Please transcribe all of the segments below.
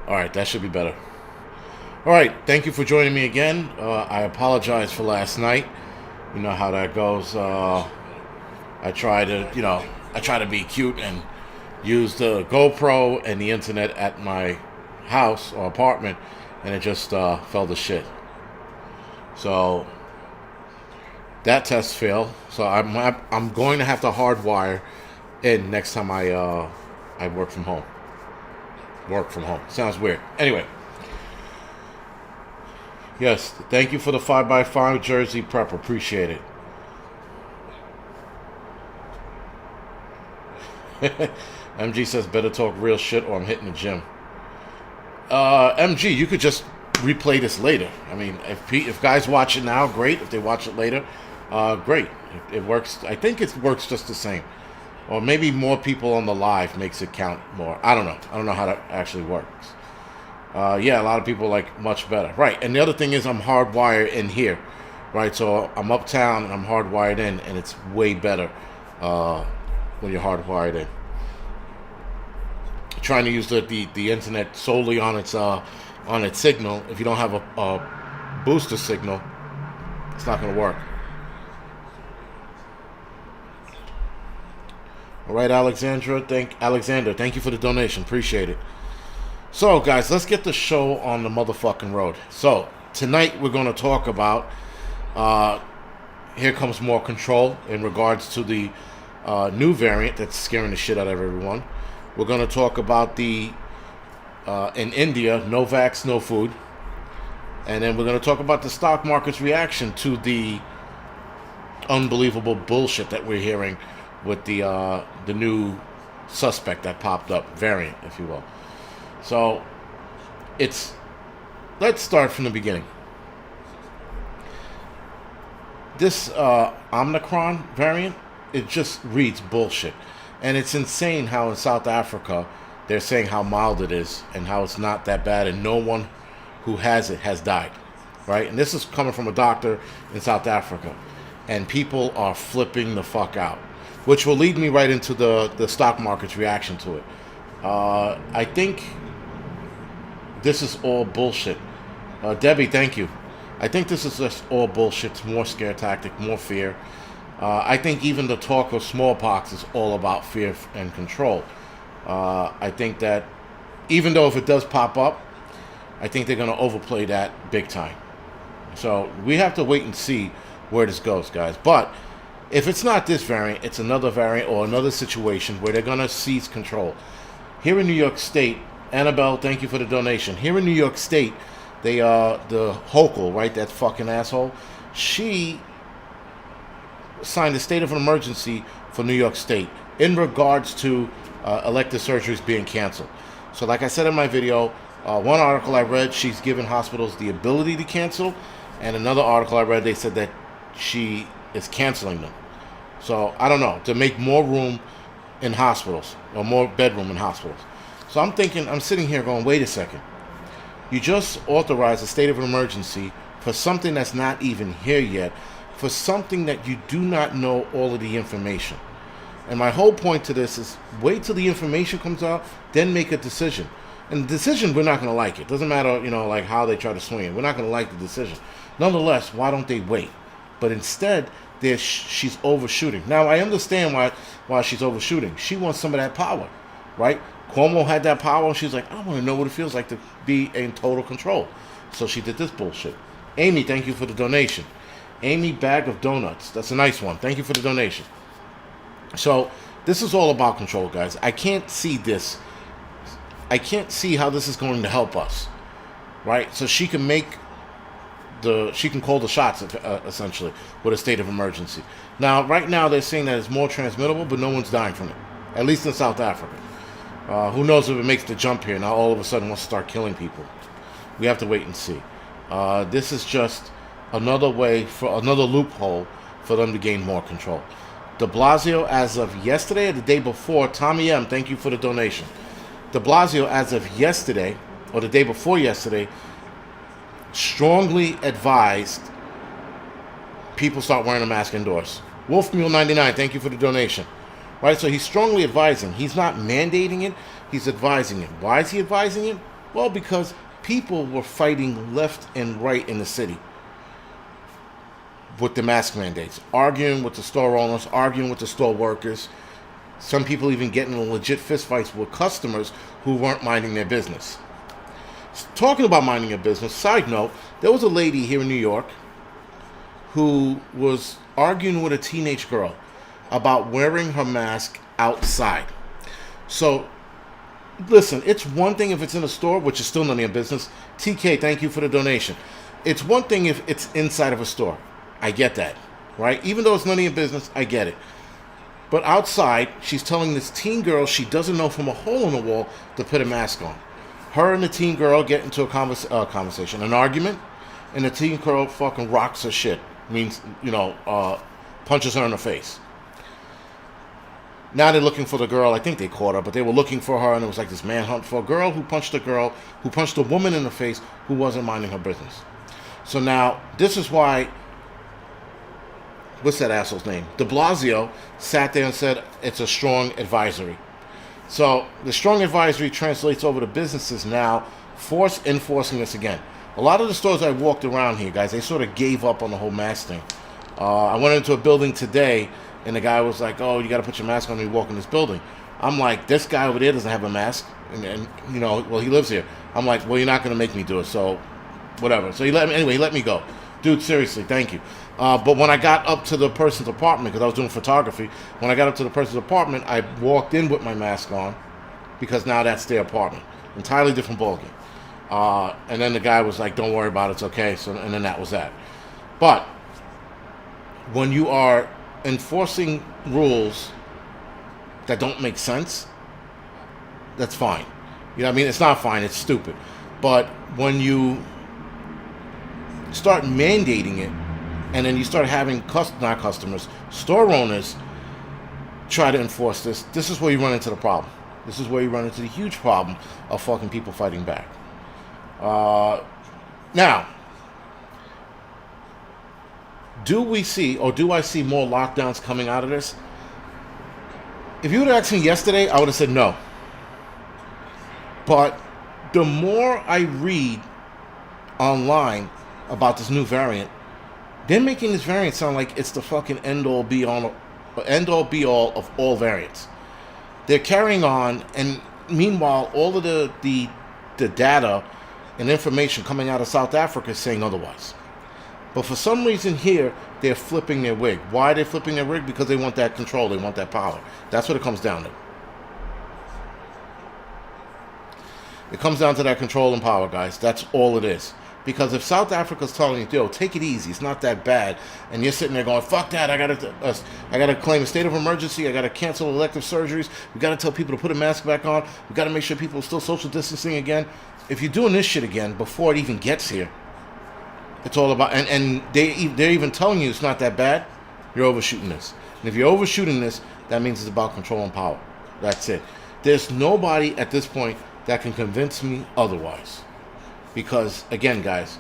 All right, that should be better. All right, thank you for joining me again. I apologize for last night. You know how that goes. I try to, I try to be cute and use the GoPro and the internet at my house or apartment, and it just fell to shit. So that test failed. So I'm going to have to hardwire in next time I work from home. Work from home sounds weird. Anyway, yes, thank you for the 5x5 jersey prep. Appreciate it. MG says better talk real shit or I'm hitting the gym. MG, you could just replay this later. I mean, if guys watch it now, great. If they watch it later, great. It works. I think it works just the same. Or maybe more people on the live makes it count more. I don't know. I don't know how that actually works. Yeah, a lot of people like much better. Right, and the other thing is I'm hardwired in here. Right, so I'm uptown and I'm hardwired in, and it's way better when you're hardwired in. Trying to use the internet solely on its signal. If you don't have a booster signal, it's not going to work. All right, Alexander, thank you for the donation. Appreciate it. So, guys, let's get the show on the motherfucking road. So, tonight we're going to talk about Here Comes More Control in regards to the new variant that's scaring the shit out of everyone. We're going to talk about in India, no vax, no food. And then we're going to talk about the stock market's reaction to the unbelievable bullshit that we're hearing with the new suspect that popped up, variant, if you will. So, let's start from the beginning. This Omicron variant, it just reads bullshit. And it's insane how in South Africa they're saying how mild it is and how it's not that bad and no one who has it has died, right? And this is coming from a doctor in South Africa. And people are flipping the fuck out, which will lead me right into the stock market's reaction to it. I think this is all bullshit. Debbie, thank you. I think this is just all bullshit. It's more scare tactic, more fear. I think even the talk of smallpox is all about fear and control. I think that even though if it does pop up, I think they're going to overplay that big time. So we have to wait and see where this goes, guys. But if it's not this variant, it's another variant or another situation where they're going to seize control. Here in New York State, Annabelle, thank you for the donation. Here in New York State, the Hochul, right, that fucking asshole, she signed a state of emergency for New York State in regards to elective surgeries being canceled. So like I said in my video, one article I read, she's given hospitals the ability to cancel, and another article I read, they said that she is canceling them. So I don't know, to make more room in hospitals or more bedroom in hospitals. So I'm sitting here going, wait a second. You just authorized a state of emergency for something that's not even here yet, for something that you do not know all of the information. And my whole point to this is wait till the information comes out, then make a decision. And the decision, we're not going to like it. Doesn't matter, like how they try to swing it. We're not going to like the decision. Nonetheless, why don't they wait? But instead, she's overshooting. Now, I understand why she's overshooting. She wants some of that power, right? Cuomo had that power, and she's like, I want to know what it feels like to be in total control. So she did this bullshit. Amy, thank you for the donation. Amy, bag of donuts. That's a nice one. Thank you for the donation. So this is all about control, guys. I can't see this. I can't see how this is going to help us, right? So she can call the shots, essentially, with a state of emergency. Now, right now, they're saying that it's more transmittable, but no one's dying from it, at least in South Africa. Who knows if it makes the jump here? Now, all of a sudden, wants to start killing people. We have to wait and see. This is just another loophole for them to gain more control. De Blasio, as of yesterday or the day before, Tommy M., thank you for the donation. De Blasio, as of yesterday, or the day before yesterday, strongly advised people start wearing a mask indoors. Wolfmule99, thank you for the donation. Right, so he's strongly advising. He's not mandating it, he's advising it. Why is he advising it? Well, because people were fighting left and right in the city with the mask mandates, arguing with the store owners, arguing with the store workers. Some people even getting in legit fistfights with customers who weren't minding their business. Talking about minding your business, side note, there was a lady here in New York who was arguing with a teenage girl about wearing her mask outside. So, listen, it's one thing if it's in a store, which is still none of your business. TK, thank you for the donation. It's one thing if it's inside of a store. I get that, right? Even though it's none of your business, I get it. But outside, she's telling this teen girl she doesn't know from a hole in the wall to put a mask on. Her and the teen girl get into a conversation, an argument, and the teen girl fucking rocks her shit. Means, punches her in the face. Now they're looking for the girl. I think they caught her, but they were looking for her, and it was like this manhunt for a girl who punched a woman in the face who wasn't minding her business. So now, this is why, what's that asshole's name? De Blasio sat there and said it's a strong advisory. So the strong advisory translates over to businesses now enforcing this again. A lot of the stores I walked around here, guys, they sort of gave up on the whole mask thing. I went into a building today, and the guy was like, "Oh, you got to put your mask on when you walk in this building." I'm like, "This guy over there doesn't have a mask, and he lives here." I'm like, "Well, you're not going to make me do it, so whatever." So he let me go. Dude, seriously, thank you. But when I got up to the person's apartment, because I was doing photography, when I got up to the person's apartment, I walked in with my mask on, because now that's their apartment. Entirely different ballgame. And then the guy was like, "Don't worry about it, it's okay." So, and then that was that. But when you are enforcing rules that don't make sense, that's fine. You know what I mean? It's not fine, it's stupid. But when you start mandating it, and then you start having store owners try to enforce this is where you run into the problem. This is where you run into the huge problem of fucking people fighting back. Now, do I see more lockdowns coming out of this? If you would have asked me yesterday, I would have said no. But the more I read online about this new variant, they're making this variant sound like it's the fucking end-all be-all of all variants. They're carrying on, and meanwhile, all of the data and information coming out of South Africa is saying otherwise. But for some reason here, they're flipping their wig. Why are they flipping their wig? Because they want that control. They want that power. That's what it comes down to. It comes down to that control and power, guys. That's all it is. Because if South Africa's telling you, "Yo, take it easy, it's not that bad," and you're sitting there going, "Fuck that, I gotta claim a state of emergency, I gotta cancel elective surgeries, we gotta tell people to put a mask back on, we gotta make sure people are still social distancing again." If you're doing this shit again before it even gets here, it's all about, and they're even telling you it's not that bad, you're overshooting this. And if you're overshooting this, that means it's about control and power. That's it. There's nobody at this point that can convince me otherwise. Because, again, guys,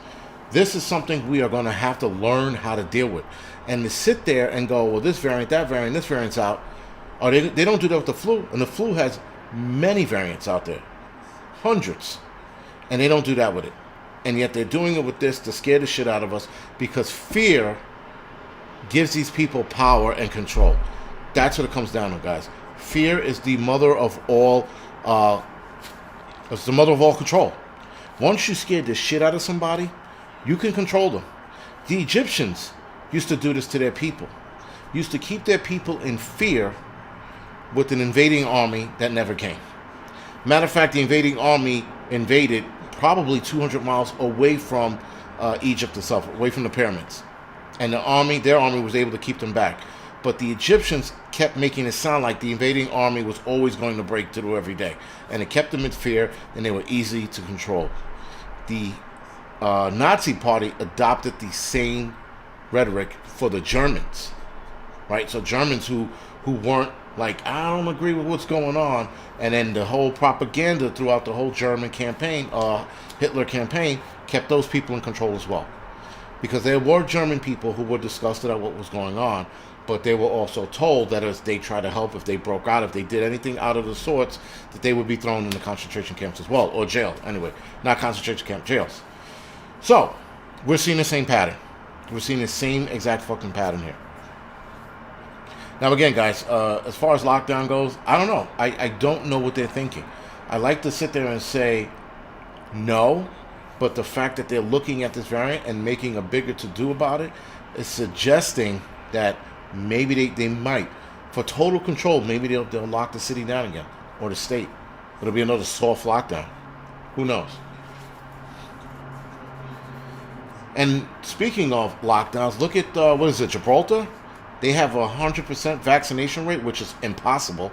this is something we are going to have to learn how to deal with. And to sit there and go, "Well, this variant, that variant, this variant's out." Or they don't do that with the flu. And the flu has many variants out there. Hundreds. And they don't do that with it. And yet they're doing it with this to scare the shit out of us, because fear gives these people power and control. That's what it comes down to, guys. Fear is the mother of all control. Once you scared the shit out of somebody, you can control them. The Egyptians used to do this to their people. Used to keep their people in fear with an invading army that never came. Matter of fact, the invading army invaded probably 200 miles away from Egypt itself, away from the pyramids. And their army was able to keep them back. But the Egyptians kept making it sound like the invading army was always going to break through every day. And it kept them in fear, and they were easy to control. The Nazi Party adopted the same rhetoric for the Germans, right? So Germans who weren't like, "I don't agree with what's going on," and then the whole propaganda throughout the whole German campaign, Hitler campaign, kept those people in control as well. Because there were German people who were disgusted at what was going on, but they were also told that as they try to help, if they broke out, if they did anything out of the sorts, that they would be thrown into concentration camps as well, or jail. Anyway, not concentration camp, jails. So, we're seeing the same pattern. We're seeing the same exact fucking pattern here. Now, again, guys, as far as lockdown goes, I don't know. I don't know what they're thinking. I like to sit there and say no, but the fact that they're looking at this variant and making a bigger to-do about it is suggesting that maybe they might, for total control, maybe they'll lock the city down again, or the state. It'll be another soft lockdown. Who knows? And speaking of lockdowns, look at, what is it, Gibraltar? They have a 100% vaccination rate, which is impossible.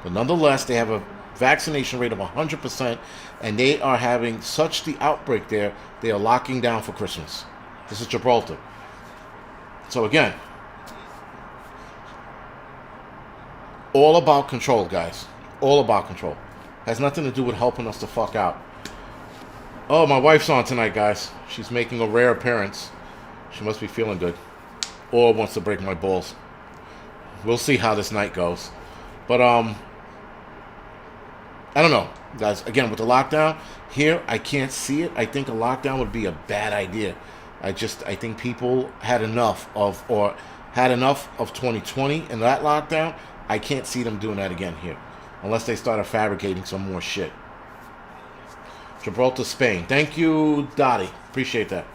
But nonetheless, they have a vaccination rate of 100%, and they are having such the outbreak there, they are locking down for Christmas. This is Gibraltar. So again, all about control, guys. All about control. Has nothing to do with helping us to fuck out. Oh, my wife's on tonight, guys. She's making a rare appearance. She must be feeling good. Or wants to break my balls. We'll see how this night goes. But, I don't know, guys. Again, with the lockdown, here, I can't see it. I think a lockdown would be a bad idea. I think people had enough of 2020 and that lockdown. I can't see them doing that again here. Unless they started fabricating some more shit. Gibraltar, Spain. Thank you, Dottie. Appreciate that.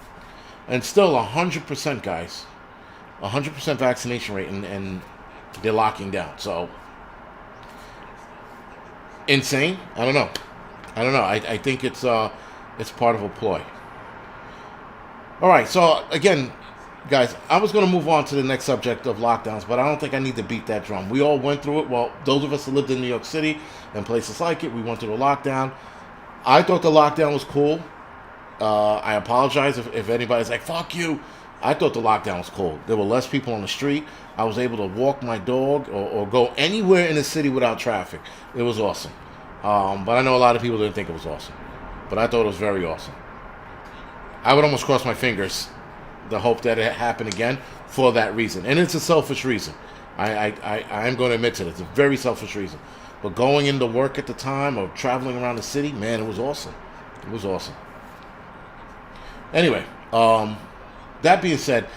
And still 100%, guys. 100% vaccination rate, and they're locking down. So, insane? I don't know. I think it's part of a ploy. All right. So again, guys, I was going to move on to the next subject of lockdowns, but I don't think I need to beat that drum. We all went through it. Well, those of us who lived in New York City and places like it, we went through the lockdown. I thought the lockdown was cool. I apologize if anybody's like, fuck you. I thought the lockdown was cool. There were less people on the street. I was able to walk my dog or go anywhere in the city without traffic. It was awesome. But I know a lot of people didn't think it was awesome. But I thought it was very awesome. I would almost cross my fingers to hope that it happened again for that reason. And it's a selfish reason. I am going to admit to it. It's a very selfish reason. But going into work at the time or traveling around the city, man, it was awesome. It was awesome. Anyway, that being said,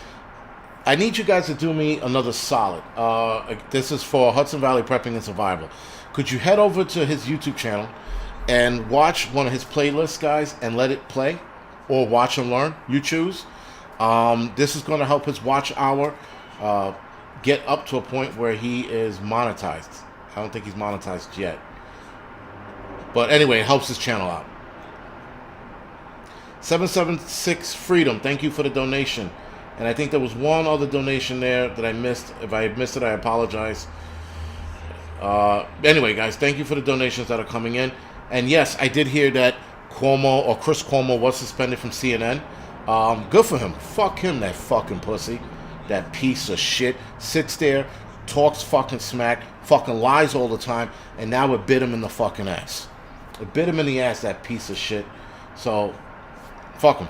I need you guys to do me another solid. This is for Hudson Valley Prepping and Survival. Could you head over to his YouTube channel and watch one of his playlists, guys, and let it play? Or watch and learn? You choose. This is going to help his watch hour get up to a point where he is monetized. I don't think he's monetized yet. But anyway, it helps his channel out. 776 Freedom, thank you for the donation. And I think there was one other donation there that I missed. If I missed it, I apologize. Anyway, guys, thank you for the donations that are coming in. And yes, I did hear that Cuomo, or Chris Cuomo, was suspended from CNN. Good for him. Fuck him, that fucking pussy. That piece of shit. Sits there, talks fucking smack, fucking lies all the time, and now it bit him in the fucking ass. It bit him in the ass, that piece of shit. So, fuck him.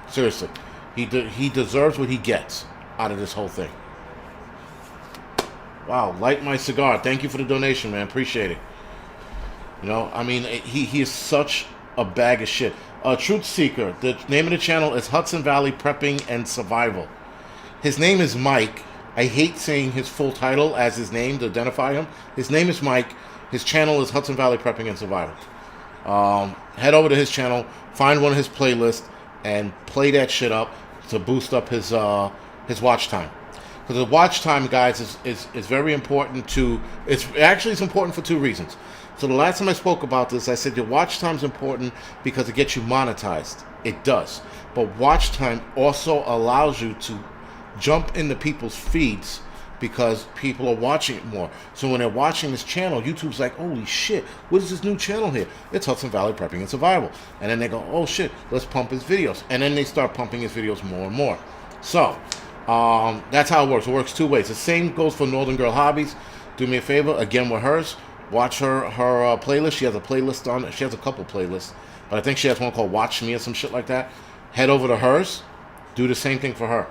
Seriously. He deserves what he gets out of this whole thing. Wow, light my cigar. Thank you for the donation, man. Appreciate it. You know, I mean, he is such a bag of shit. Truth Seeker. The name of the channel is Hudson Valley Prepping and Survival. His name is Mike. I hate saying his full title as his name to identify him. His name is Mike. His channel is Hudson Valley Prepping and Survival. Head over to his channel, find one of his playlists, and play that shit up to boost up his watch time. Because the watch time, guys, is very important to... It's important for two reasons. So the last time I spoke about this, I said your watch time is important because it gets you monetized. It does. But watch time also allows you to jump into people's feeds because people are watching it more. So when they're watching this channel, YouTube's like, holy shit, what is this new channel here? It's Hudson Valley Prepping and Survival. And then they go, oh shit, let's pump his videos. And then they start pumping his videos more and more. So, that's how it works. It works two ways. The same goes for Northern Girl Hobbies. Do me a favor, again with hers, watch her playlist. She has a playlist on it. She has a couple playlists, but I think she has one called Watch Me or some shit like that. Head over to hers. Do the same thing for her.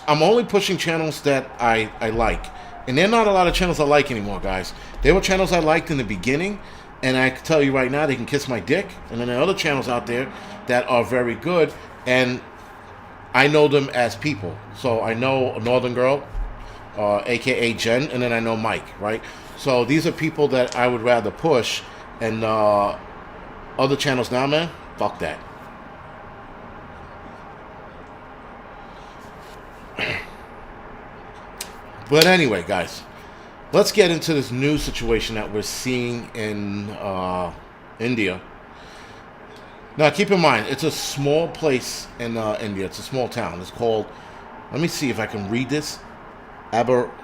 I'm only pushing channels that I like. And there are not a lot of channels I like anymore, guys. There were channels I liked in the beginning, and I can tell you right now, they can kiss my dick. And then there are other channels out there that are very good, and I know them as people. So I know a Northern Girl, a.k.a. Jen, and then I know Mike, right? So these are people that I would rather push, and other channels now, man, fuck that. But anyway, guys, let's get into this new situation that we're seeing in India. Now, keep in mind, it's a small place in India. It's a small town. It's called, let me see if I can read this, Aurangabad.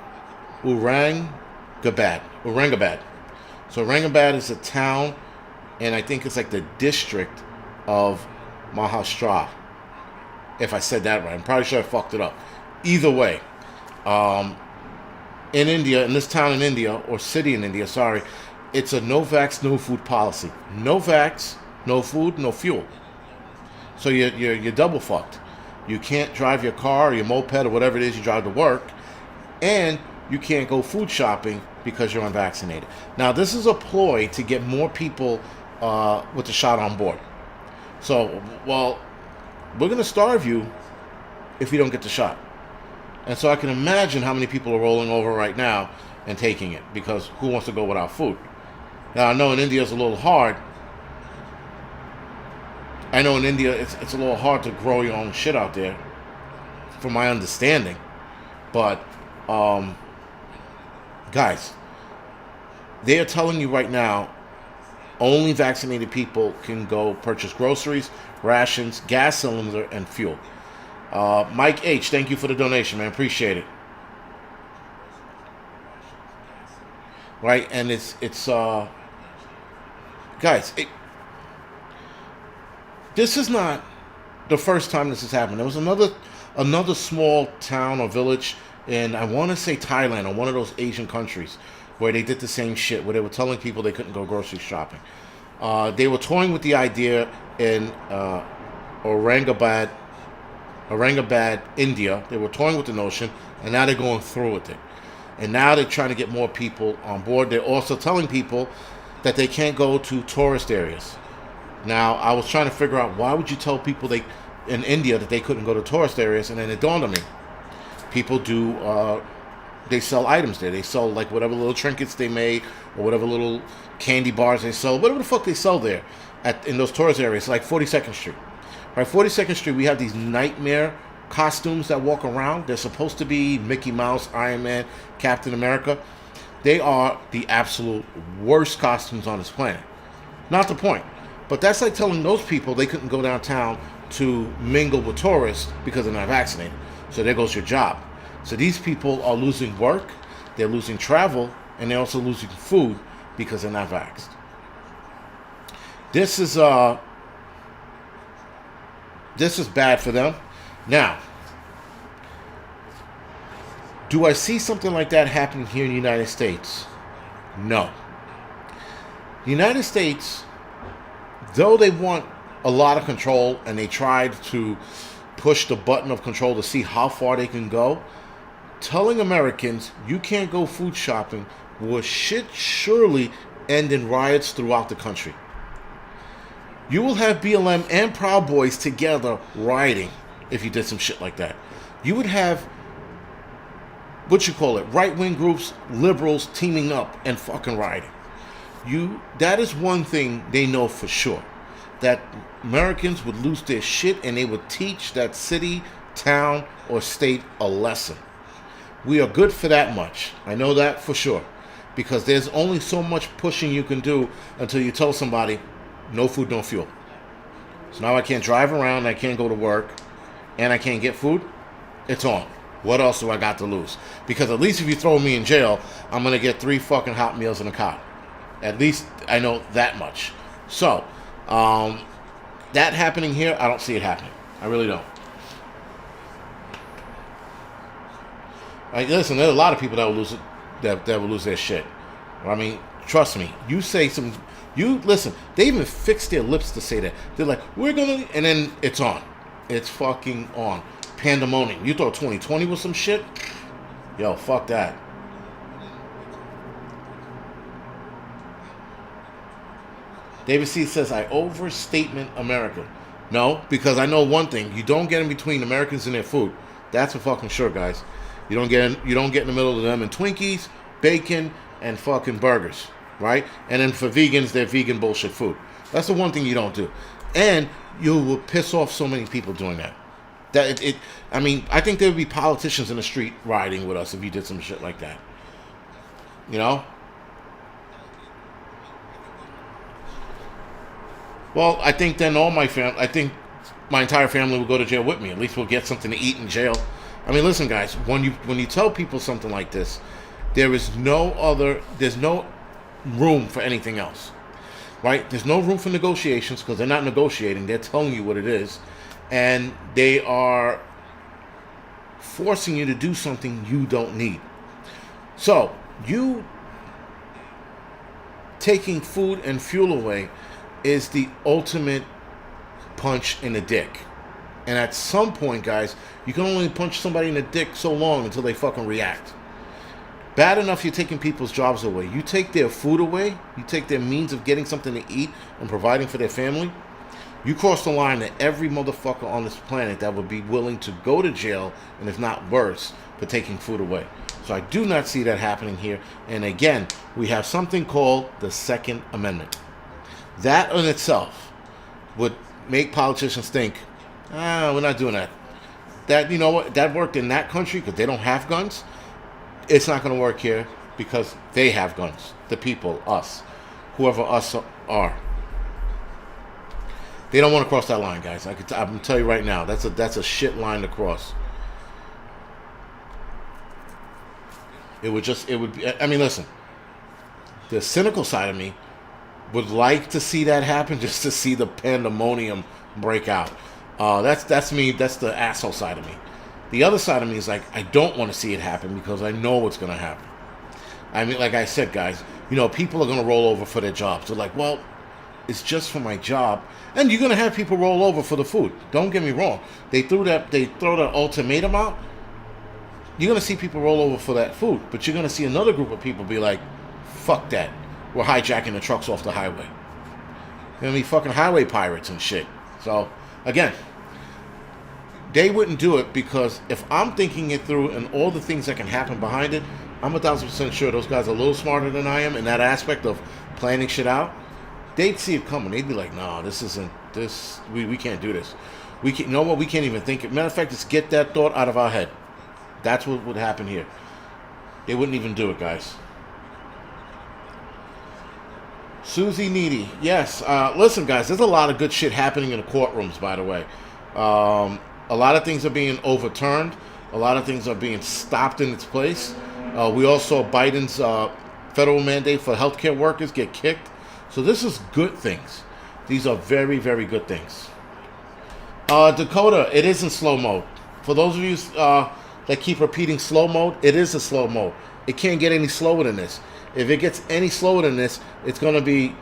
So Aurangabad is a town, and I think it's like the district of Maharashtra. If I said that right. I'm probably sure I fucked it up. Either way, in India, in this town in India, or city in India, sorry, it's a no vax, no food policy. No vax, no food, no fuel. So you're double fucked. You can't drive your car or your moped or whatever it is you drive to work, and you can't go food shopping because you're unvaccinated. Now, this is a ploy to get more people with the shot on board. So, well, we're going to starve you if you don't get the shot. And so I can imagine how many people are rolling over right now and taking it, because who wants to go without food? Now, I know in India it's a little hard. I know in India it's a little hard to grow your own shit out there, from my understanding. But, guys, they are telling you right now, only vaccinated people can go purchase groceries, rations, gas cylinder, and fuel. Mike H, thank you for the donation, man. Appreciate it. Right, and it's guys, this is not the first time this has happened. There was another small town or village in, I want to say, Thailand, or one of those Asian countries, where they did the same shit, where they were telling people they couldn't go grocery shopping. They were toying with the idea in Aurangabad, India. They were toying with the notion, and now they're going through with it. And now they're trying to get more people on board. They're also telling people that they can't go to tourist areas. Now, I was trying to figure out, why would you tell people in India that they couldn't go to tourist areas? And then it dawned on me. People do, they sell items there. They sell like whatever little trinkets they made, or whatever little candy bars they sell, whatever the fuck they sell there in those tourist areas, like 42nd Street. Right, 42nd Street, we have these nightmare costumes that walk around. They're supposed to be Mickey Mouse, Iron Man, Captain America. They are the absolute worst costumes on this planet. Not the point. But that's like telling those people they couldn't go downtown to mingle with tourists because they're not vaccinated. So there goes your job. So these people are losing work, they're losing travel, and they're also losing food because they're not vaxxed. This is bad for them. Now, do I see something like that happening here in the United States? No. The United States, though they want a lot of control, and they tried to push the button of control to see how far they can go, telling Americans you can't go food shopping will surely end in riots throughout the country. You will have BLM and Proud Boys together rioting if you did some shit like that. You would have, right-wing groups, liberals teaming up and fucking rioting. That is one thing they know for sure. That Americans would lose their shit, and they would teach that city, town, or state a lesson. We are good for that much. I know that for sure. Because there's only so much pushing you can do until you tell somebody, no food, no fuel. So now I can't drive around, I can't go to work, and I can't get food. It's on. What else do I got to lose? Because at least if you throw me in jail, I'm going to get 3 fucking hot meals in a cot. At least I know that much. So, that happening here, I don't see it happening. I really don't. Like, listen, there's a lot of people that will lose it, that will lose their shit. I mean, trust me. Listen, they even fix their lips to say that. They're like, we're gonna, and then it's on. It's fucking on. pandemonium. You thought 2020 was some shit? Yo, fuck that. David C says, I overstatement America. No, because I know one thing. You don't get in between Americans and their food. That's for fucking sure, guys. You don't get in the middle of them and Twinkies, bacon, and fucking burgers, right? And then for vegans, they're vegan bullshit food. That's the one thing you don't do. And you will piss off so many people doing that. I mean, I think there would be politicians in the street rioting with us if you did some shit like that. You know? Well, I think then I think my entire family will go to jail with me. At least we'll get something to eat in jail. I mean, listen, guys, when you tell people something like this, there's no room for anything else, right? There's no room for negotiations because they're not negotiating. They're telling you what it is, and they are forcing you to do something you don't need. So, you taking food and fuel away is the ultimate punch in the dick. And at some point, guys, you can only punch somebody in the dick so long until they fucking react. Bad enough you're taking people's jobs away. You take their food away, you take their means of getting something to eat and providing for their family, you cross the line to every motherfucker on this planet that would be willing to go to jail, and if not worse, for taking food away. So I do not see that happening here. And again, we have something called the Second Amendment. That in itself would make politicians think, we're not doing that. That, you know what, that worked in that country because they don't have guns. It's not going to work here because they have guns. The people, us, whoever us are. They don't want to cross that line, guys. I'm going to tell you right now, that's a shit line to cross. I mean, listen, the cynical side of me would like to see that happen, just to see the pandemonium break out. That's me. That's the asshole side of me. The other side of me is like, I don't want to see it happen because I know what's going to happen. I mean, like I said, guys, people are going to roll over for their jobs. They're like, well, it's just for my job. And you're going to have people roll over for the food. Don't get me wrong. They throw that ultimatum out. You're going to see people roll over for that food. But you're going to see another group of people be like, fuck that. We're hijacking the trucks off the highway. They're going to be fucking highway pirates and shit. So, again, they wouldn't do it because if I'm thinking it through and all the things that can happen behind it, I'm 1,000% sure those guys are a little smarter than I am in that aspect of planning shit out. They'd see it coming. They'd be like, no, this isn't, we can't do this. We can't, you know what, we can't even think it. Matter of fact, just get that thought out of our head. That's what would happen here. They wouldn't even do it, guys. Susie Needy. Yes. Listen, guys, there's a lot of good shit happening in the courtrooms, by the way. A lot of things are being overturned. A lot of things are being stopped in its place. We all saw Biden's federal mandate for healthcare workers get kicked. So this is good things. These are very, very good things. Dakota, it is in slow mode. For those of you that keep repeating slow mode, it is a slow mode. It can't get any slower than this. If it gets any slower than this, it's going to be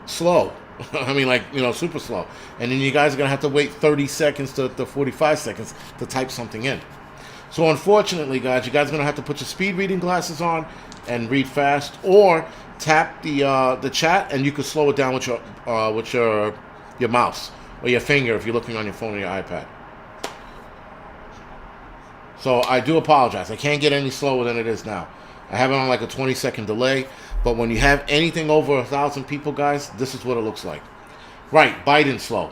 slow. I mean, like, super slow. And then you guys are going to have to wait 30 seconds to 45 seconds to type something in. So unfortunately, guys, you guys are going to have to put your speed reading glasses on and read fast, or tap the chat and you can slow it down with your mouse or your finger if you're looking on your phone or your iPad. So I do apologize. I can't get any slower than it is now. I have it on like a 20-second delay. But when you have anything over 1,000 people, guys, this is what it looks like. Right, Biden's slow.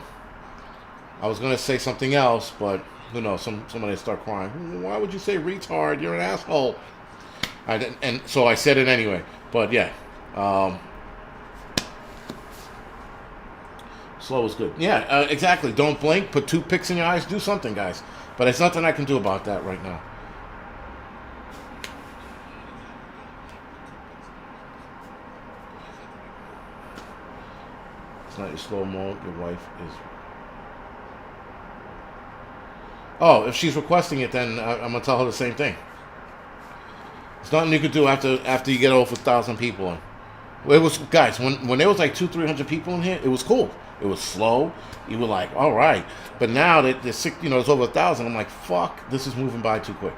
I was going to say something else, but, somebody start crying. Why would you say retard? You're an asshole. And so I said it anyway. But, yeah. Slow is good. Yeah, exactly. Don't blink. Put toothpicks in your eyes. Do something, guys. But there's nothing I can do about that right now. It's not your slow mode. Your wife is. Oh, if she's requesting it, then I'm gonna tell her the same thing. There's nothing you could do after you get over 1,000 people in. Well, it was, guys, when there was like 300 people in here, it was cool. It was slow. You were like, all right. But now that there's six, it's over 1,000. I'm like, fuck, this is moving by too quick.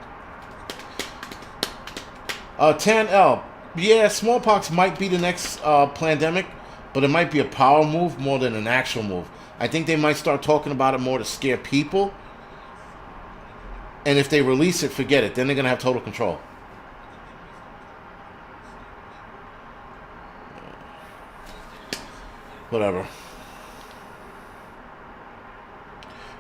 10L. Yeah, smallpox might be the next pandemic, but it might be a power move more than an actual move. I think they might start talking about it more to scare people. And if they release it, forget it. Then they're going to have total control. Whatever.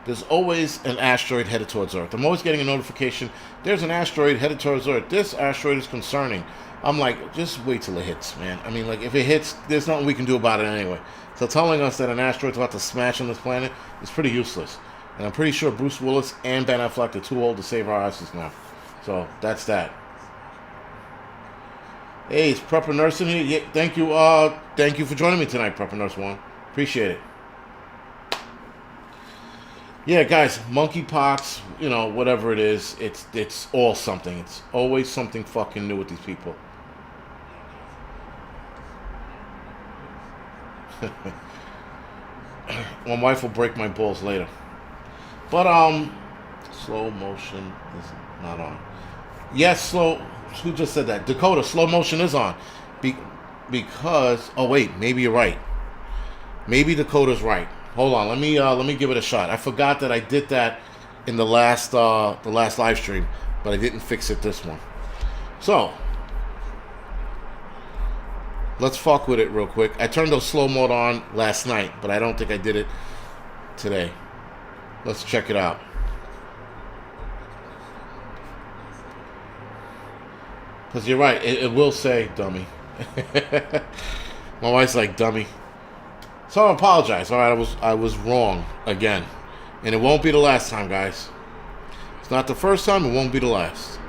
There's always an asteroid headed towards Earth. I'm always getting a notification. There's an asteroid headed towards Earth. This asteroid is concerning. I'm like, just wait till it hits, man. I mean, like, if it hits, there's nothing we can do about it anyway. So telling us that an asteroid's about to smash on this planet is pretty useless. And I'm pretty sure Bruce Willis and Ben Affleck are too old to save our asses now. So that's that. Hey, it's Prepper Nurse in here. Yeah, thank you for joining me tonight, Prepper Nurse 1. Appreciate it. Yeah, guys, monkeypox, whatever it is, it's all something. It's always something fucking new with these people. My wife will break my balls later. But slow motion is not on. Yes, slow. Who just said that? Dakota, slow motion is on, because. Oh wait, maybe you're right. Maybe Dakota's right. Hold on, let me give it a shot. I forgot that I did that in the last live stream, but I didn't fix it this one. So let's fuck with it real quick. I turned the slow mode on last night, but I don't think I did it today. Let's check it out. Because you're right, it will say dummy. My wife's like, dummy. So I apologize. All right, I was wrong again, and it won't be the last time, guys. It's not the first time. It won't be the last.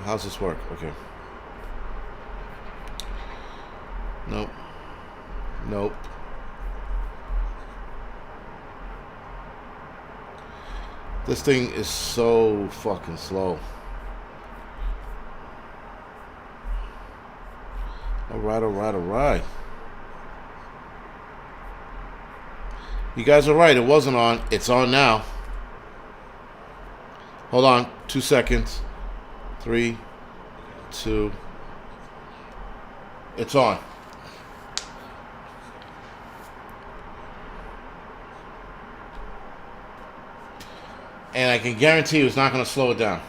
How's this work? Okay. Nope. This thing is so fucking slow. Alright. You guys are right. It wasn't on. It's on now. Hold on. 2 seconds. 3, 2. It's on. And I can guarantee you it's not going to slow it down.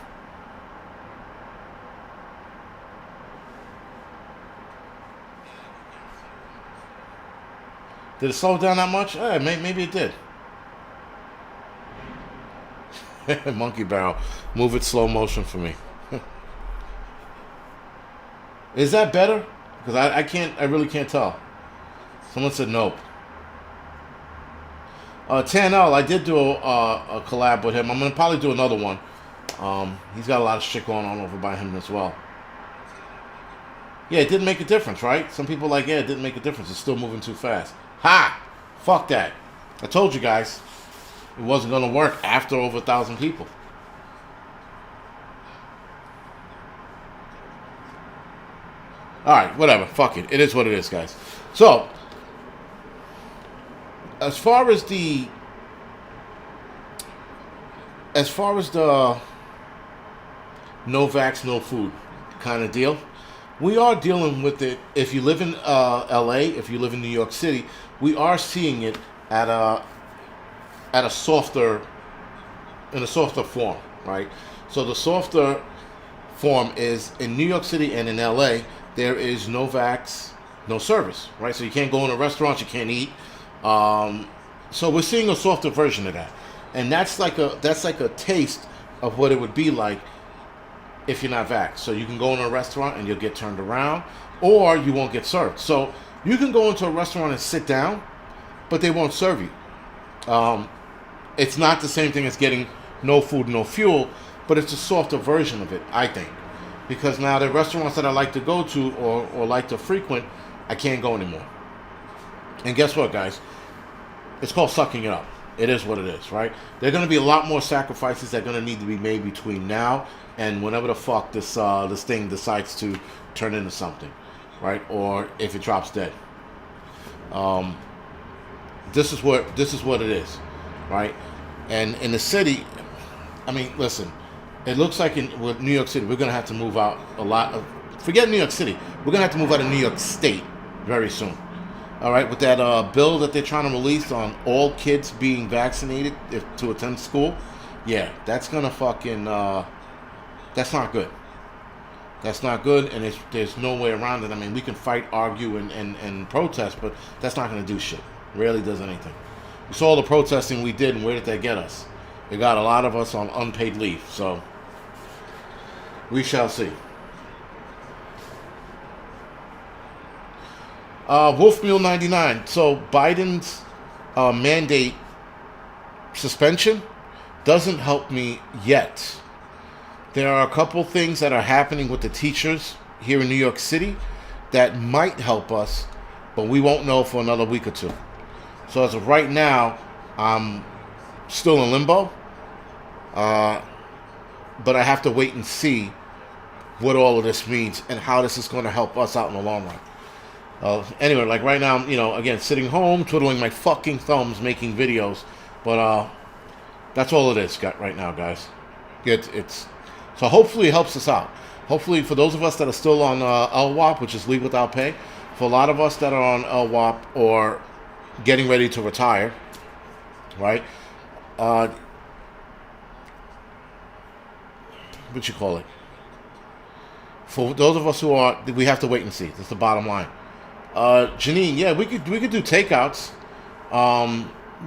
Did it slow it down that much? Maybe it did. Monkey barrel. Move it slow motion for me. Is that better? Because I really can't tell. Someone said nope. 10L, I did do a collab with him. I'm going to probably do another one. He's got a lot of shit going on over by him as well. Yeah, it didn't make a difference, right? Some people are like, yeah, it didn't make a difference. It's still moving too fast. Ha! Fuck that. I told you guys it wasn't going to work after over 1,000 people. Alright, whatever. Fuck it. It is what it is, guys. So, as far as the no vax, no food kind of deal, we are dealing with it. If you live in LA, if you live in New York City, we are seeing it in a softer form, right? So the softer form is in New York City and in LA. There is no vax, no service, right? So you can't go in a restaurant, you can't eat. So we're seeing a softer version of that, and that's like a taste of what it would be like if you're not vaxxed. So you can go in a restaurant and you'll get turned around, or you won't get served. So you can go into a restaurant and sit down, but they won't serve you. It's not the same thing as getting no food, no fuel, but it's a softer version of it, I think. Because now the restaurants that I like to go to or like to frequent, I can't go anymore. And guess what, guys? It's called sucking it up. It is what it is, right? There are going to be a lot more sacrifices that are going to need to be made between now and whenever the fuck this thing decides to turn into something, right? Or if it drops dead. Um, this is what it is, right? And in the city, I mean, listen, it looks like with New York City, we're going to have to move out a lot of. Forget New York City. We're going to have to move out of New York State very soon. All right, with that bill that they're trying to release on all kids being vaccinated to attend school, yeah, that's gonna fucking that's not good. That's not good, and there's no way around it. I mean, we can fight, argue, and protest, but that's not gonna do shit. Rarely does anything. We saw the protesting we did, and where did that get us? It got a lot of us on unpaid leave. So we shall see. Wolfmeal 99. So Biden's mandate suspension doesn't help me yet. There are a couple things that are happening with the teachers here in New York City that might help us, but we won't know for another week or two. So as of right now, I'm still in limbo, but I have to wait and see what all of this means and how this is going to help us out in the long run. Anyway, like right now, again, sitting home, twiddling my fucking thumbs, making videos. But that's all it is right now, guys. So hopefully it helps us out. Hopefully for those of us that are still on LWOP, which is Leave Without Pay, for a lot of us that are on LWOP or getting ready to retire, right? What you call it? For those of us who are, we have to wait and see. That's the bottom line. Janine, yeah, we could do takeouts.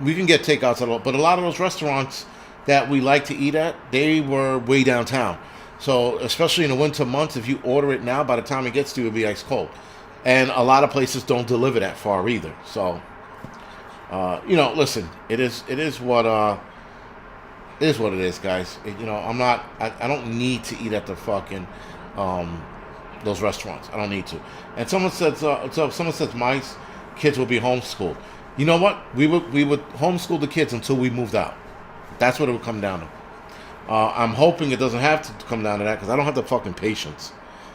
We can get takeouts at all, but a lot of those restaurants that we like to eat at, they were way downtown. So especially in the winter months, if you order it now, by the time it gets to you, it'll be ice cold. And a lot of places don't deliver that far either. So, listen, it is what it is, guys. I don't need to eat at the fucking those restaurants. I don't need to. And someone says my kids will be homeschooled. You know what? We would homeschool the kids until we moved out. That's what it would come down to. I'm hoping it doesn't have to come down to that because I don't have the fucking patience.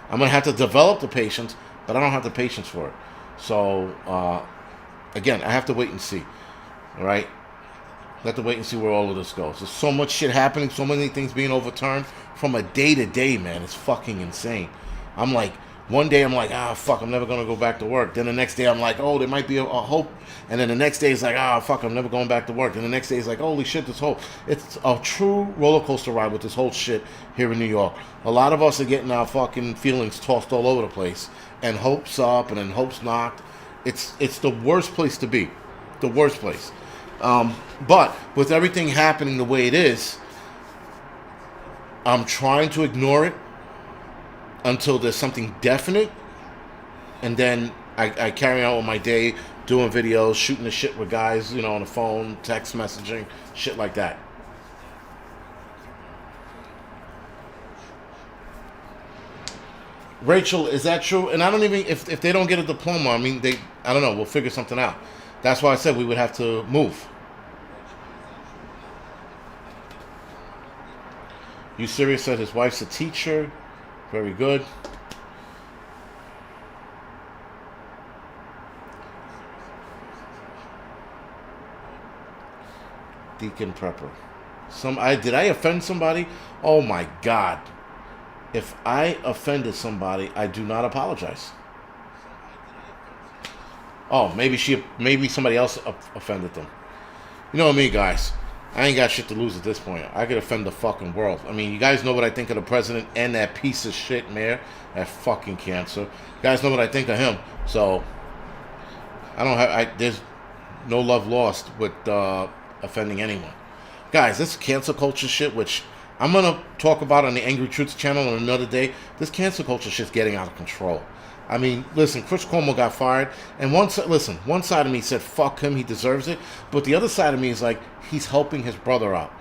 I'm gonna have to develop the patience, but I don't have the patience for it. So again, I have to wait and see. All right. I have to wait and see where all of this goes. There's so much shit happening, so many things being overturned from a day to day, man. It's fucking insane. I'm like, one day I'm like, fuck, I'm never going to go back to work. Then the next day I'm like, oh, there might be a hope. And then the next day it's like, fuck, I'm never going back to work. And the next day it's like, holy shit, there's hope. It's a true roller coaster ride with this whole shit here in New York. A lot of us are getting our fucking feelings tossed all over the place. And hope's up and then hope's knocked. It's the worst place to be. The worst place. But with everything happening the way it is, I'm trying to ignore it until there's something definite, and then I carry on with my day, doing videos, shooting the shit with guys, on the phone, text messaging, shit like that. Rachel, is that true? And I don't even, if they don't get a diploma, I don't know, we'll figure something out. That's why I said we would have to move. You serious said his wife's a teacher. Very good. Deacon Prepper. Did I offend somebody? Oh my God. If I offended somebody, I do not apologize. Oh, maybe somebody else offended them. You know me, guys. I ain't got shit to lose at this point. I could offend the fucking world. I mean, you guys know what I think of the president and that piece of shit mayor, that fucking cancer. You guys know what I think of him. So, there's no love lost with offending anyone. Guys, this cancel culture shit, which I'm going to talk about on the Angry Truths channel on another day, this cancel culture shit's getting out of control. I mean, listen, Chris Cuomo got fired, and one side of me said, fuck him, he deserves it, but the other side of me is like, he's helping his brother out.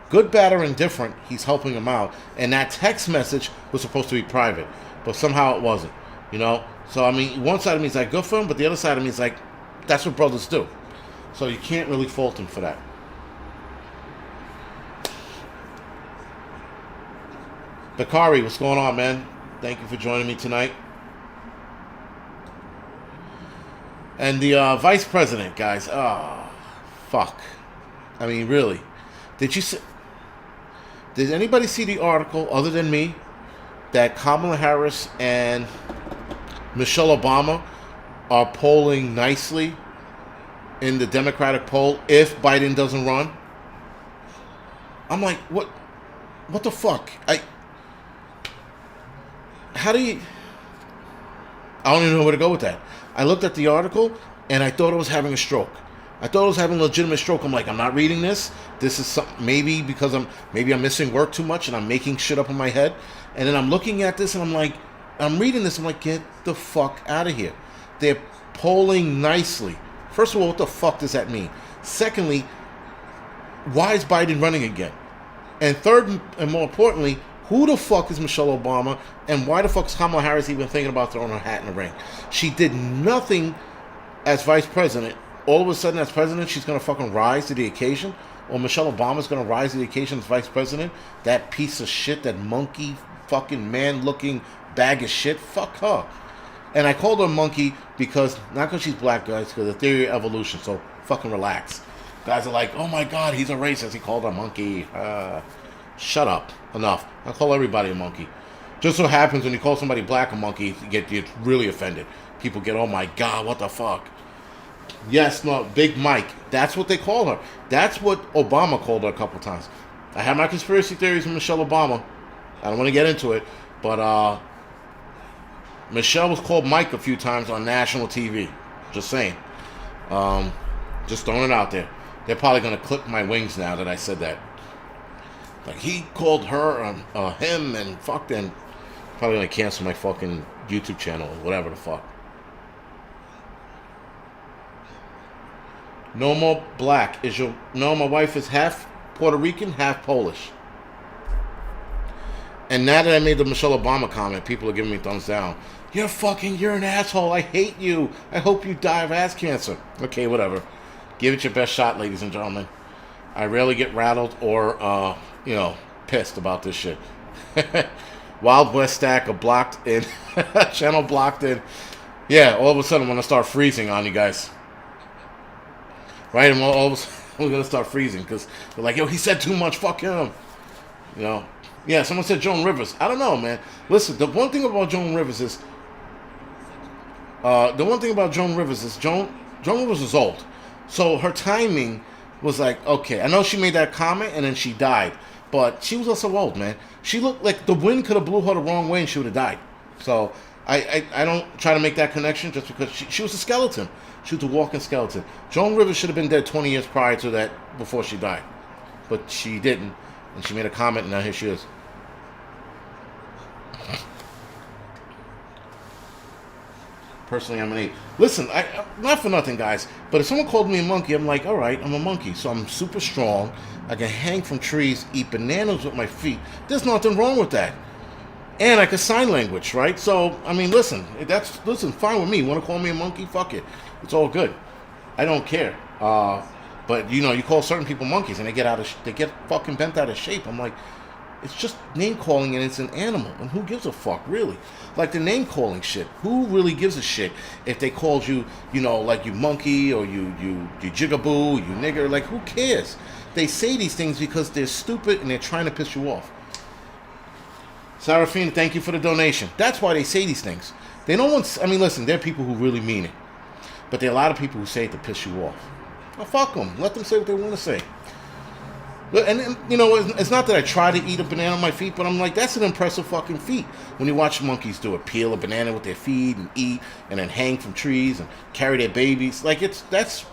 Good, bad, or indifferent, he's helping him out, and that text message was supposed to be private, but somehow it wasn't, So, I mean, one side of me is like, good for him, but the other side of me is like, that's what brothers do. So you can't really fault him for that. Bakari, what's going on, man? Thank you for joining me tonight. And the vice president, guys. Oh, fuck. I mean, really. Did you see? Did anybody see the article other than me that Kamala Harris and Michelle Obama are polling nicely in the Democratic poll if Biden doesn't run? I'm like, what? What the fuck? How do you? I don't even know where to go with that. I looked at the article and I thought I was having a stroke. I thought I was having a legitimate stroke. I'm like, I'm not reading this. This is something, maybe because I'm missing work too much and I'm making shit up in my head. And then I'm looking at this and I'm like, I'm reading this. I'm like, get the fuck out of here. They're polling nicely. First of all, what the fuck does that mean? Secondly, why is Biden running again? And third, and more importantly, who the fuck is Michelle Obama? And why the fuck is Kamala Harris even thinking about throwing her hat in the ring? She did nothing as vice president. All of a sudden, as president, she's going to fucking rise to the occasion? Or Michelle Obama's going to rise to the occasion as vice president? That piece of shit, that monkey fucking man-looking bag of shit? Fuck her. And I called her a monkey because, not because she's black, guys, because of the theory of evolution. So fucking relax. Guys are like, oh my god, he's a racist. He called her a monkey. Shut up. Enough. I call everybody a monkey. Just so happens when you call somebody black a monkey, you get really offended. People get, oh my god, what the fuck? Yes, no, Big Mike. That's what they call her. That's what Obama called her a couple times. I have my conspiracy theories with Michelle Obama. I don't want to get into it, but Michelle was called Mike a few times on national TV. Just saying. Just throwing it out there. They're probably going to clip my wings now that I said that. Like, he called her, him, and fuck them. Probably going to cancel my fucking YouTube channel or whatever the fuck. No more black. No, my wife is half Puerto Rican, half Polish. And now that I made the Michelle Obama comment, people are giving me thumbs down. You're an asshole. I hate you. I hope you die of ass cancer. Okay, whatever. Give it your best shot, ladies and gentlemen. I rarely get rattled or, pissed about this shit. Wild West stack are blocked in. Channel blocked in. Yeah, all of a sudden I'm going to start freezing on you guys. Right? And all of a sudden we're going to start freezing because they're like, yo, he said too much. Fuck him. You know? Yeah, someone said Joan Rivers. I don't know, man. Listen, the one thing about Joan Rivers is... Joan Rivers is old. So her timing was like, okay, I know she made that comment and then she died. But she was also old, man. She looked like the wind could have blew her the wrong way and she would have died. So I don't try to make that connection just because she was a skeleton. She was a walking skeleton. Joan Rivers should have been dead 20 years prior to that before she died. But she didn't. And she made a comment and now here she is. Personally, I'm an 8. Listen, not for nothing, guys, but if someone called me a monkey, I'm like, all right, I'm a monkey. So I'm super strong. I can hang from trees, eat bananas with my feet. There's nothing wrong with that. And I can sign language, right? So, I mean, listen, fine with me. You want to call me a monkey? Fuck it. It's all good. I don't care. But, you call certain people monkeys and they get fucking bent out of shape. I'm like, it's just name calling and it's an animal. And who gives a fuck, really? Like the name calling shit. Who really gives a shit if they called you, like you monkey or you jigaboo, you nigger? Like, who cares? They say these things because they're stupid and they're trying to piss you off. Sarafina, thank you for the donation. That's why they say these things. They don't want... I mean, listen, there are people who really mean it. But there are a lot of people who say it to piss you off. Well, fuck them. Let them say what they want to say. And it's not that I try to eat a banana on my feet, but I'm like, that's an impressive fucking feat. When you watch monkeys do it, peel a banana with their feet and eat, and then hang from trees and carry their babies. Like, that's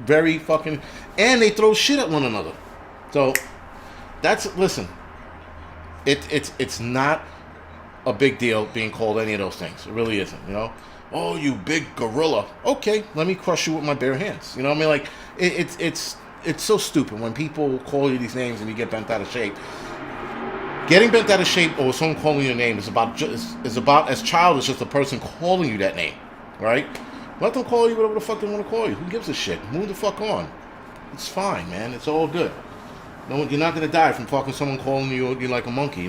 very fucking... And they throw shit at one another. So, listen, it's not a big deal being called any of those things. It really isn't, Oh, you big gorilla. Okay, let me crush you with my bare hands. You know what I mean? Like, it's so stupid when people call you these names and you get bent out of shape. Getting bent out of shape or someone calling you a name is about as childish as the person calling you that name, right? Let them call you whatever the fuck they want to call you. Who gives a shit? Move the fuck on. It's fine, man. It's all good. No, you're not gonna die from fucking someone calling you like a monkey,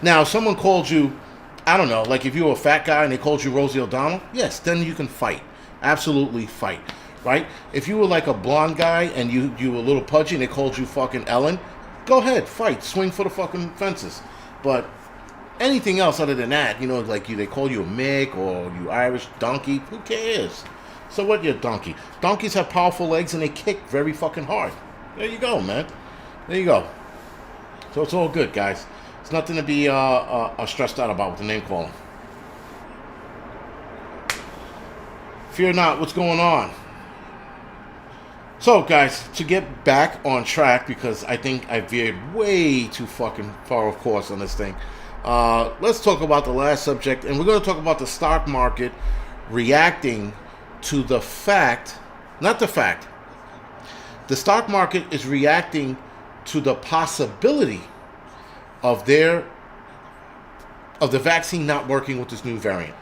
Now, if someone called you, I don't know, like if you were a fat guy and they called you Rosie O'Donnell, yes, then you can fight. Absolutely fight, right? If you were like a blonde guy and you were a little pudgy and they called you fucking Ellen, go ahead, fight, swing for the fucking fences. But anything else other than that, you know, like they call you a Mick or you Irish donkey, who cares? So what, you donkey? Donkeys have powerful legs and they kick very fucking hard. There you go, man. There you go. So it's all good, guys. It's nothing to be stressed out about with the name calling. Fear not, what's going on? So, guys, to get back on track, because I think I veered way too fucking far off course on this thing, let's talk about the last subject, and we're going to talk about the stock market reacting to the fact, not the fact, the stock market is reacting to the possibility of the vaccine not working with this new variant.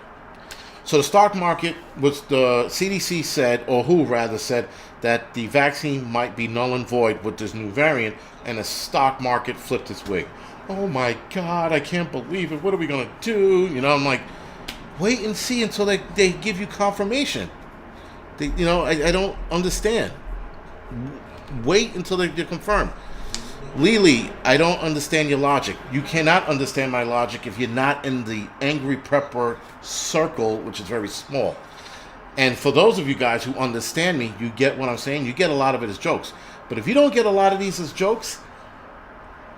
So the stock market, was the CDC said, or WHO rather said, that the vaccine might be null and void with this new variant, and the stock market flipped its wig. Oh my God, I can't believe it. What are we going to do? You know, I'm like, wait and see until they give you confirmation. I don't understand. Wait until they're confirmed. Lily, I don't understand your logic. You cannot understand my logic if you're not in the Angryprepper circle, which is very small. And for those of you guys who understand me, you get what I'm saying. You get a lot of it as jokes. But if you don't get a lot of these as jokes,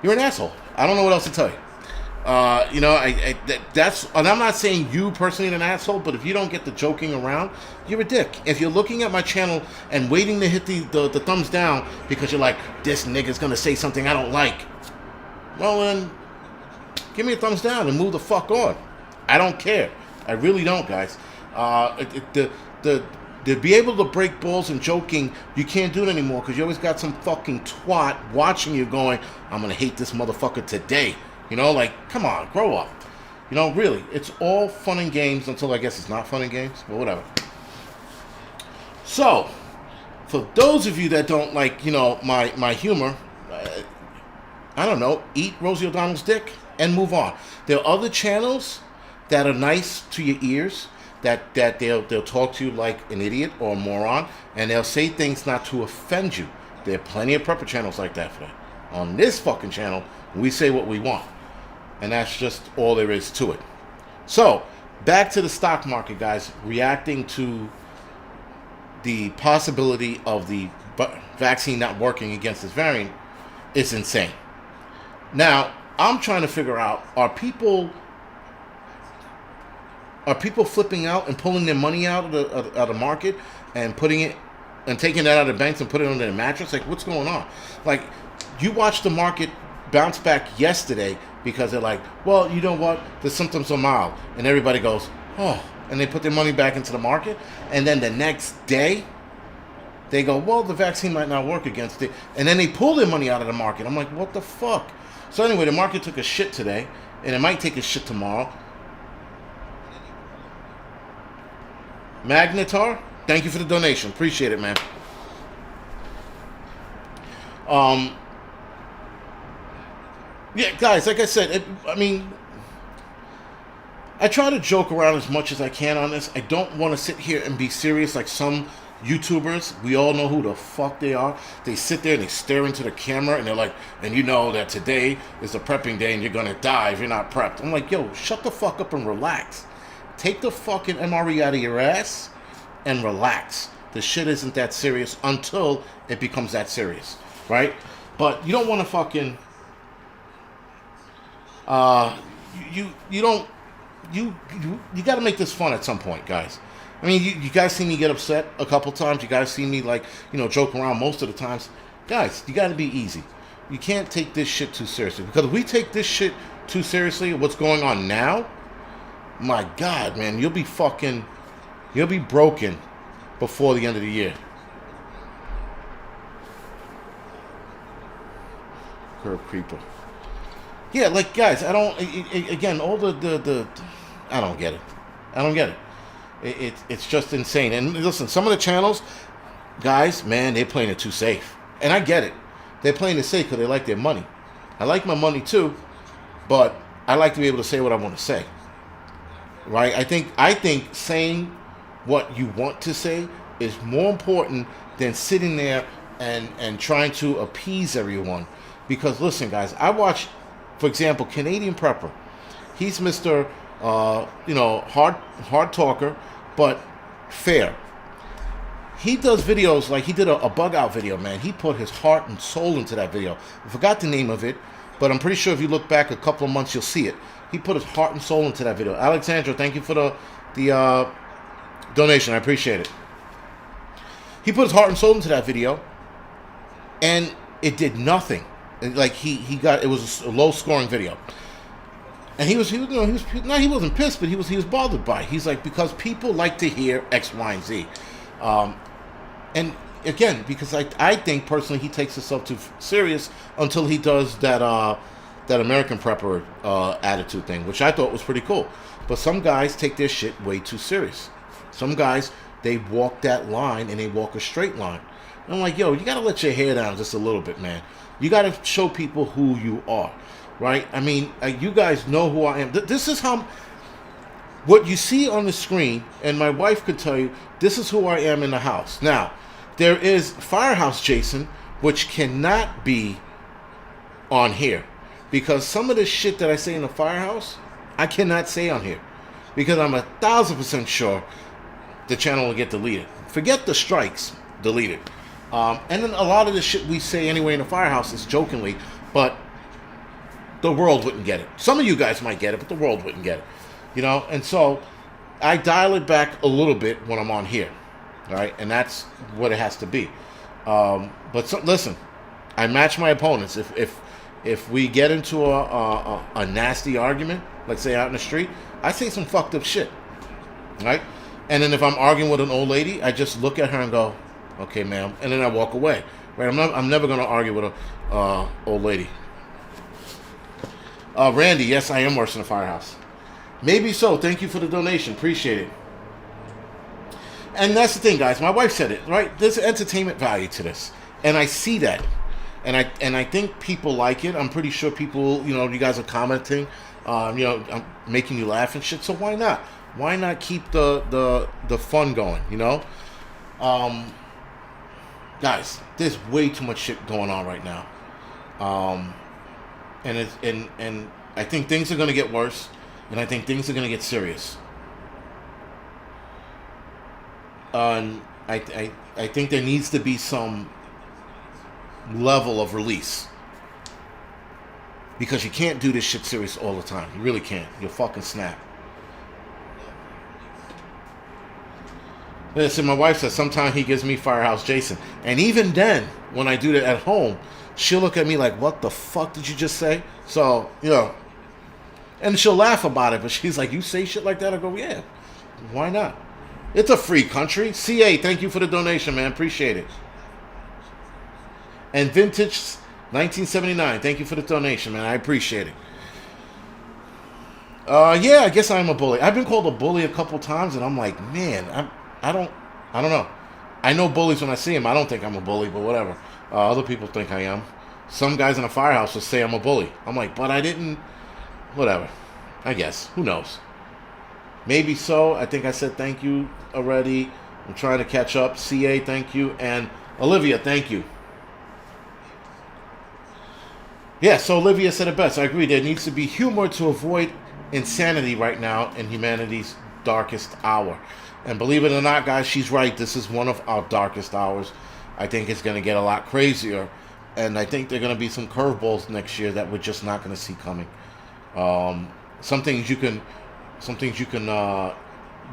you're an asshole. I don't know what else to tell you. That's, and I'm not saying you personally are an asshole, but if you don't get the joking around, you're a dick. If you're looking at my channel and waiting to hit the thumbs down because you're like, this nigga's gonna say something I don't like, well then, give me a thumbs down and move the fuck on. I don't care. I really don't, guys. To be able to break balls and joking, you can't do it anymore because you always got some fucking twat watching you going, I'm gonna hate this motherfucker today. You know, like, come on, grow up. You know, really, it's all fun and games until I guess it's not fun and games, but whatever. So, for those of you that don't like, my humor, I don't know, eat Rosie O'Donnell's dick and move on. There are other channels that are nice to your ears, that they'll talk to you like an idiot or a moron, and they'll say things not to offend you. There are plenty of prepper channels like that for that. On this fucking channel, we say what we want. And that's just all there is to it. So, back to the stock market, guys. Reacting to the possibility of the vaccine not working against this variant is insane. Now, I'm trying to figure out, are people flipping out and pulling their money out of the market and putting it and taking that out of the banks and putting it under their mattress? Like, what's going on? Like, you watched the market bounce back yesterday because they're like, well, you know what? The symptoms are mild. And everybody goes, oh, and they put their money back into the market. And then the next day, they go, well, the vaccine might not work against it. And then they pull their money out of the market. I'm like, what the fuck? So anyway, the market took a shit today, and it might take a shit tomorrow. Magnetar, thank you for the donation. Appreciate it, man. Yeah, guys, like I said, I try to joke around as much as I can on this. I don't want to sit here and be serious like some YouTubers. We all know who the fuck they are. They sit there and they stare into the camera and they're like, and you know that today is a prepping day and you're going to die if you're not prepped. I'm like, yo, shut the fuck up and relax. Take the fucking MRE out of your ass and relax. The shit isn't that serious until it becomes that serious, right? But you don't want to fucking... you got to make this fun at some point, guys. I mean, you guys see me get upset a couple times. You guys see me, like, joke around most of the times. Guys, you got to be easy. You can't take this shit too seriously. Because if we take this shit too seriously, what's going on now, my God, man, you'll be broken before the end of the year. Curb creeper. Yeah, like, guys, I don't, again, all the I don't get it. I don't get it. It's just insane. And listen, some of the channels, guys, man, they're playing it too safe. And I get it. They're playing it safe because they like their money. I like my money too, but I like to be able to say what I want to say. Right? I think saying what you want to say is more important than sitting there and trying to appease everyone. Because listen, guys, I watch, for example, Canadian Prepper. He's Mr. Hard talker, but fair. He does videos like he did a bug out video, man. He put his heart and soul into that video. I forgot the name of it, but I'm pretty sure if you look back a couple of months, you'll see it. He put his heart and soul into that video. Alexandra, thank you for the donation. I appreciate it. He put his heart and soul into that video, and it did nothing. Like he got, it was a low scoring video, and he wasn't pissed, but he was bothered by it. He's like, because people like to hear X, Y, and Z. And again, because I think personally he takes himself too serious until he does that American Prepper attitude thing, which I thought was pretty cool. But some guys take their shit way too serious. Some guys, they walk that line and they walk a straight line. And I'm like, yo, you gotta let your hair down just a little bit, man. You gotta show people who you are, right? I mean, you guys know who I am. This is how. What you see on the screen, and my wife could tell you, this is who I am in the house. Now, there is Firehouse Jason, which cannot be on here. Because some of the shit that I say in the Firehouse, I cannot say on here. Because I'm 1,000% sure the channel will get deleted. Forget the strikes, deleted. And then a lot of the shit we say anyway in the Firehouse is jokingly, but the world wouldn't get it. Some of you guys might get it, but the world wouldn't get it. You know, and so I dial it back a little bit when I'm on here, right? And that's what it has to be. Listen, I match my opponents. If we get into a nasty argument, let's say out in the street, I say some fucked up shit, right? And then if I'm arguing with an old lady, I just look at her and go, "Okay, ma'am," and then I walk away. Right? I'm never gonna argue with a old lady. Randy, yes, I am worse than a Firehouse. Maybe so. Thank you for the donation. Appreciate it. And that's the thing, guys. My wife said it, right? There's entertainment value to this. And I see that. And I think people like it. I'm pretty sure people, you guys are commenting, I'm making you laugh and shit. So why not? Why not keep the fun going, Guys, there's way too much shit going on right now. And I think things are going to get worse. And I think things are going to get serious. I think there needs to be some level of release. Because you can't do this shit serious all the time. You really can't. You'll fucking snap. Listen, my wife says sometimes he gives me Firehouse Jason. And even then, when I do that at home, she'll look at me like, what the fuck did you just say? So, and she'll laugh about it, but she's like, you say shit like that? I go, yeah, why not? It's a free country. CA, thank you for the donation, man. Appreciate it. And Vintage 1979, thank you for the donation, man. I appreciate it. Yeah, I guess I'm a bully. I've been called a bully a couple times, and I'm like, man, I don't know. I know bullies when I see them. I don't think I'm a bully, but whatever. Other people think I am. Some guys in a Firehouse will say I'm a bully. I'm like, but I didn't. Whatever. I guess. Who knows? Maybe so. I think I said thank you already. I'm trying to catch up. CA, thank you. And Olivia, thank you. Yeah, so Olivia said it best. I agree. There needs to be humor to avoid insanity right now in humanity's darkest hour. And believe it or not, guys, she's right. This is one of our darkest hours. I think it's going to get a lot crazier. And I think there are going to be some curveballs next year that we're just not going to see coming. Some things you can,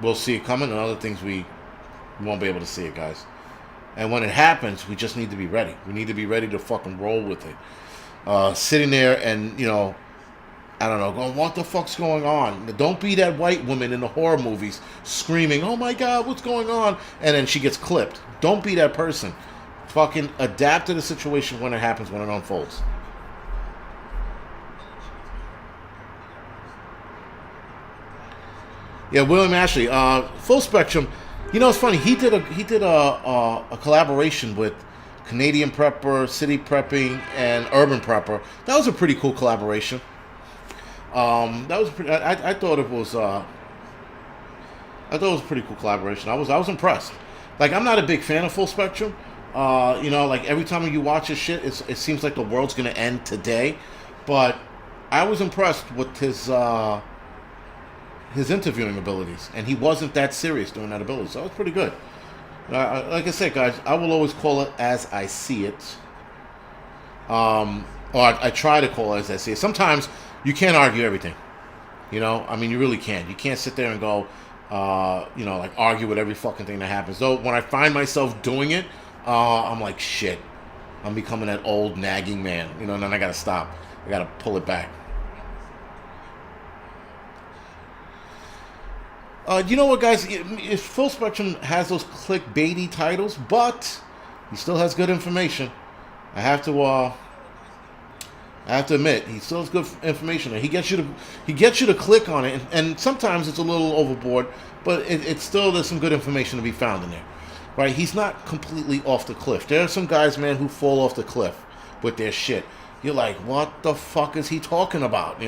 we'll see it coming, and other things we won't be able to see it, guys. And when it happens, we just need to be ready. We need to be ready to fucking roll with it. Sitting there and, I don't know, going, what the fuck's going on? Don't be that white woman in the horror movies screaming, oh my God, what's going on? And then she gets clipped. Don't be that person. Fucking adapt to the situation when it happens, when it unfolds. Yeah, William Ashley, Full Spectrum. It's funny. He did a collaboration with Canadian Prepper, City Prepping, and Urban Prepper. That was a pretty cool collaboration. That was pretty. I thought it was. I thought it was a pretty cool collaboration. I was impressed. Like, I'm not a big fan of Full Spectrum. Like every time you watch his shit, it seems like the world's gonna end today. But I was impressed with his interviewing abilities, and he wasn't that serious doing that ability, so it was pretty good. Like I said, guys, I will always call it as I see it. Or I try to call it as I see it. Sometimes you can't argue everything. I mean, you really can't. You can't sit there and go, like argue with every fucking thing that happens. Though when I find myself doing it, I'm like, shit. I'm becoming that old nagging man, and then I gotta stop. I gotta pull it back. You know what, guys? If Full Spectrum has those clickbaity titles, but he still has good information. I have to admit, he still has good information. He gets you to click on it, and sometimes it's a little overboard, but it's still, there's some good information to be found in there, right? He's not completely off the cliff. There are some guys, man, who fall off the cliff with their shit. You're like, what the fuck is he talking about?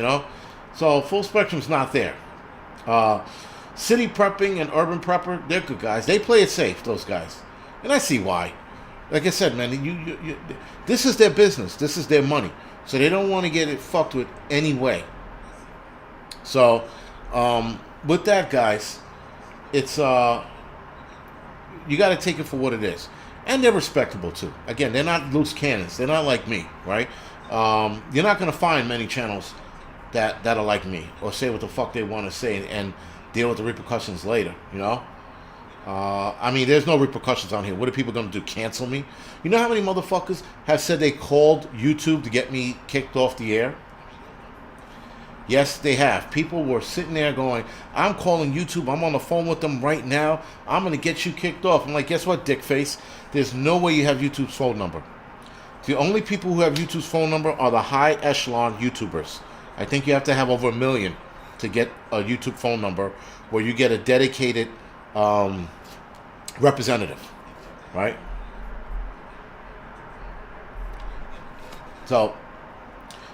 So Full Spectrum's not there. City Prepping and Urban Prepper, they're good guys. They play it safe, those guys, and I see why. Like I said, man, you this is their business. This is their money. So they don't want to get it fucked with anyway. So, with that, guys, it's you got to take it for what it is, and they're respectable too. Again, they're not loose cannons. They're not like me, right? You're not gonna find many channels that are like me or say what the fuck they want to say and deal with the repercussions later. I mean, there's no repercussions on here. What are people going to do? Cancel me? You know how many motherfuckers have said they called YouTube to get me kicked off the air? Yes, they have. People were sitting there going, I'm calling YouTube. I'm on the phone with them right now. I'm going to get you kicked off. I'm like, guess what, dickface? There's no way you have YouTube's phone number. The only people who have YouTube's phone number are the high echelon YouTubers. I think you have to have over 1 million to get a YouTube phone number where you get a dedicated representative, right? So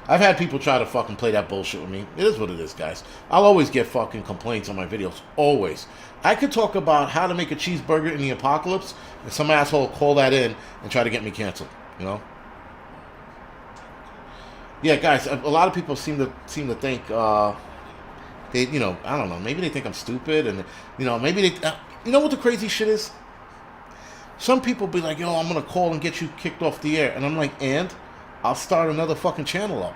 I've had people try to fucking play that bullshit with me. It is what it is, guys. I'll always get fucking complaints on my videos. Always. I could talk about how to make a cheeseburger in the apocalypse, and some asshole will call that in and try to get me canceled. Yeah, guys. A lot of people seem to think they, I don't know. Maybe they think I'm stupid, and maybe they. You know what the crazy shit is? Some people be like, yo, I'm gonna call and get you kicked off the air, and I'm like, and I'll start another fucking channel up.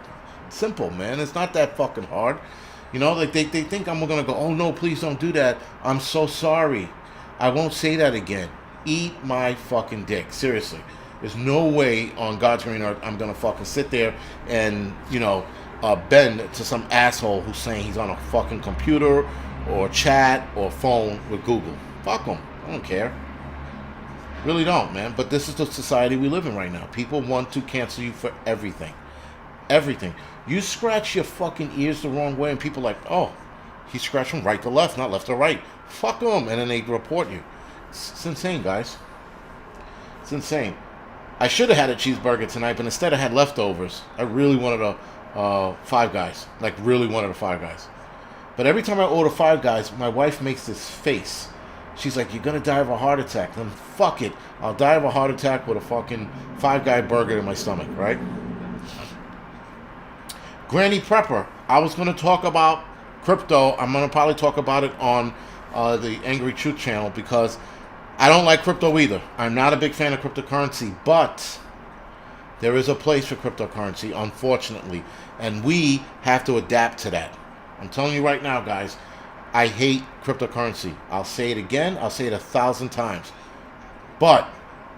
Simple, man. It's not that fucking hard. Like they think I'm gonna go, oh no, please don't do that. I'm so sorry. I won't say that again. Eat my fucking dick. Seriously. There's no way on God's green earth I'm gonna fucking sit there and, bend to some asshole who's saying he's on a fucking computer or chat or phone with Google. Fuck them. I don't care. Really don't, man. But this is the society we live in right now. People want to cancel you for everything. Everything. You scratch your fucking ears the wrong way and people are like, oh, he scratched from right to left, not left to right. Fuck them. And then they report you. It's insane, guys. It's insane. I should have had a cheeseburger tonight, but instead I had leftovers. I really wanted a Five Guys. Like, really wanted a Five Guys. But every time I order Five Guys, my wife makes this face. She's like, you're going to die of a heart attack. Then fuck it. I'll die of a heart attack with a fucking Five Guy burger in my stomach, right? Granny Prepper. I was going to talk about crypto. I'm going to probably talk about it on the Angry Truth channel because I don't like crypto either. I'm not a big fan of cryptocurrency, but there is a place for cryptocurrency, unfortunately, and we have to adapt to that. I'm telling you right now, guys, I hate cryptocurrency. I'll say it again. I'll say it 1,000 times. But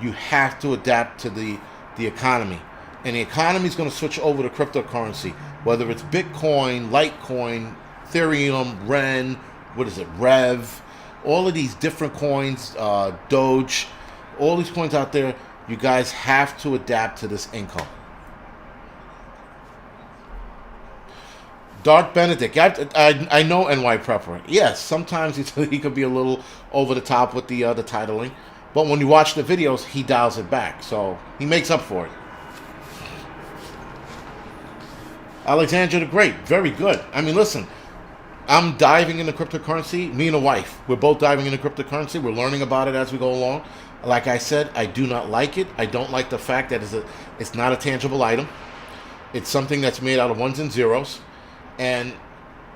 you have to adapt to the economy. And the economy is going to switch over to cryptocurrency, whether it's Bitcoin, Litecoin, Ethereum, Ren, Rev, all of these different coins, Doge, all these coins out there. You guys have to adapt to this income. Dark Benedict. I know NY Prepper. Yes, sometimes he could be a little over the top with the titling. But when you watch the videos, he dials it back. So he makes up for it. Alexander the Great, very good. I mean, listen, I'm diving into cryptocurrency. Me and a wife, we're both diving into cryptocurrency. We're learning about it as we go along. Like I said, I do not like it. I don't like the fact that it's not a tangible item. It's something that's made out of ones and zeros. And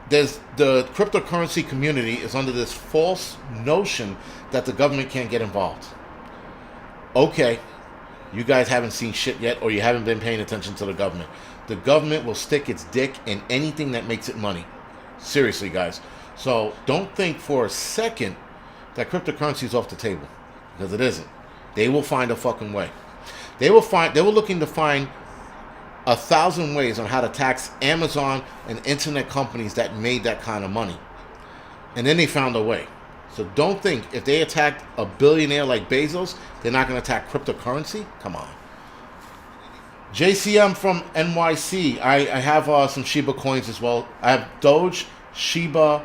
the cryptocurrency community is under this false notion that the government can't get involved. Okay, you guys haven't seen shit yet, or you haven't been paying attention to the government. The government will stick its dick in anything that makes it money. Seriously, guys. So don't think for a second that cryptocurrency is off the table, because it isn't. They will find a fucking way. They were looking to find 1,000 ways on how to tax Amazon and internet companies that made that kind of money. And then they found a way. So don't think if they attacked a billionaire like Bezos, they're not going to attack cryptocurrency. Come on. JCM from NYC. I have some Shiba coins as well. I have Doge, Shiba,